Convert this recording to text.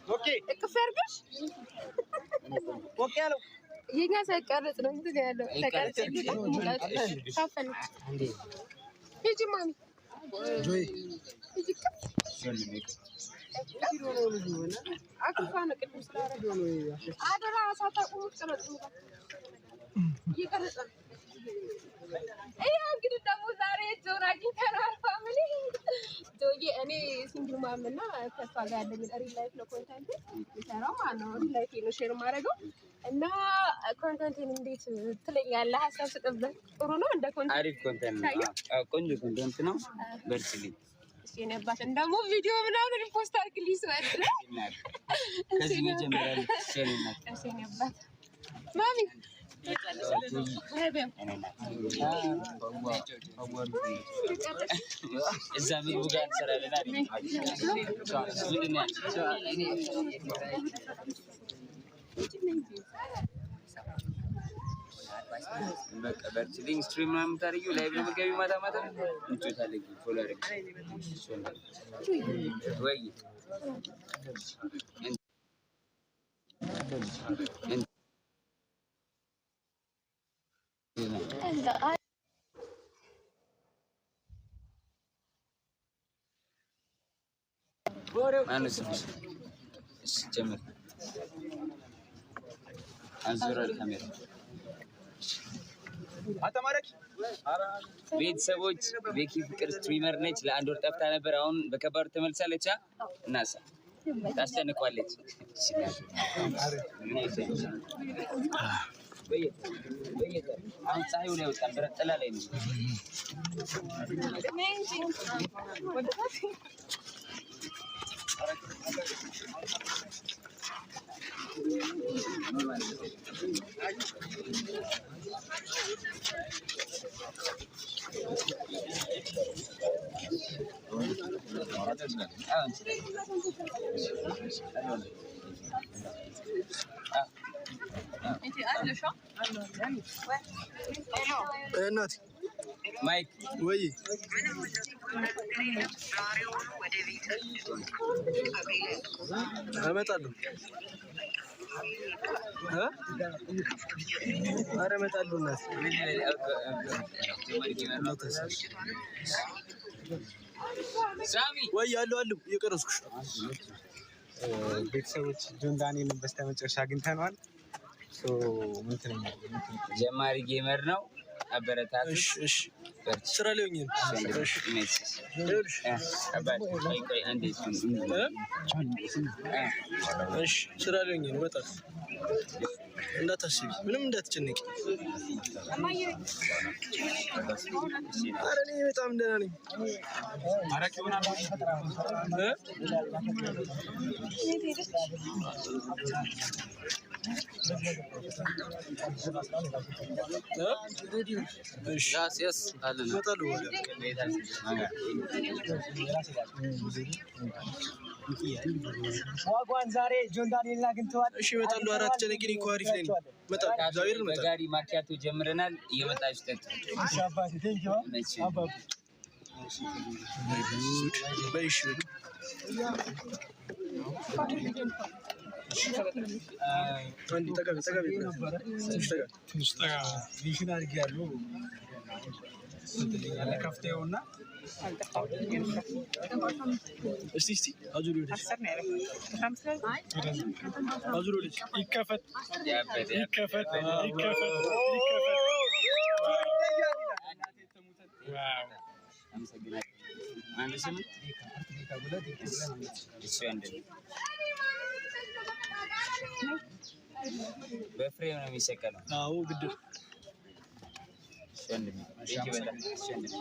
اوكي اكفرقش اوكي يኛ ሳይቀርጽ ነው እንዴ ያለው ተቀርጽ ታፈን ሂጂ ማሚ ጆይ ሂጂ ሰልሜክ አክፋነ ቅድም ስላረገው ነው አደራ ሳታቆሙ ቀረጽ ይቀርጻል እንግዲህ ደግሞ ዛሬ ጆን አግኝተናል ፋሚሊ ጆዬ እኔ ሲንግል ማም እና ከሷ ጋር ያለኝ ሪል ላይፍ ነው ኮንተንት ይሰራው ማነው ሪል ላይፍ ነው ሼር ማድረገው እና ኮንተንትን እንዴት ትለኛለህ ሐሳብ ስጠብቅ ጥሩ ነው እንደ ኮንተንት አሪፍ ኮንተንት ነው ቆንጆ ኮንተንት ነው በርትልኝ እሺ ነባት እንደሞ ቪዲዮ ምናምን ፖስት አድርግልኝ ሰዓት ከዚህ መጀመሪያ ሼር እናት እሺ ነባት ማሚ እዛም ይውጋን ሰራለና በቃ በርትልኝ ስትሪም ምናምን ታደርጊው ላይቭ ነው የምትገቢው ማታ ማታ እንጭታለኝ ፎሎ አድርጊ ወይ አንስ ጀምር አንዞር ካሜራ አተማረክ ቤተሰቦች ቤኪ ፍቅር ስትሪመር ነች ለአንድ ወር ጠፍታ ነበር አሁን በከባዱ ተመልሳለች እናሳ ታስጨንቋለች አሁን ፀሐዩ ላይ ወጣ በረጠላ ላይ ነው እናት ማይክ ወይ አመጣለሁ ኧረ እመጣለሁ እናት ሳሚ ወይ አለው እየቀረስኩሽ ቤተሰቦች ጆን ዳንኤልን በስተመጨረሻ አግኝተነዋል ጀማሪ ጌመር ነው አበረታት እሺ ስራ ላይ ሆኜ እሺ ቆይ አንዴ እሺ ስራ ላይ ሆኜ በጣም እንዳታስቢ ምንም እንዳትጨነቂ ኧረ እኔ በጣም ደህና ነኝ አራቂውና Yes, ዋጓን ዛሬ ጆን ዳንኤልን አግኝተዋል እሺ እመጣለሁ አራት ጨነቂኝ እኮ አሪፍ ነኝ እመጣለሁ ዛሬ ነው በጋሪ ማኪያቶ ጀምረናል እየመጣች ጠጥ እሺ አባቴ ቴንኪው አባቴ በይሽ አንዲ ተቀበል ቪዥን አድርጊያለሁ ያለ ከፍተውና እስቲ አዙሪ ወደ አዙሪ ወደ ይከፈት ዋው አመሰግናለሁ አንድ ስምንት እሺ አንድ በፍሬም ነው የሚሰቀለው አዎ ግድ ሸንድ ሸንድ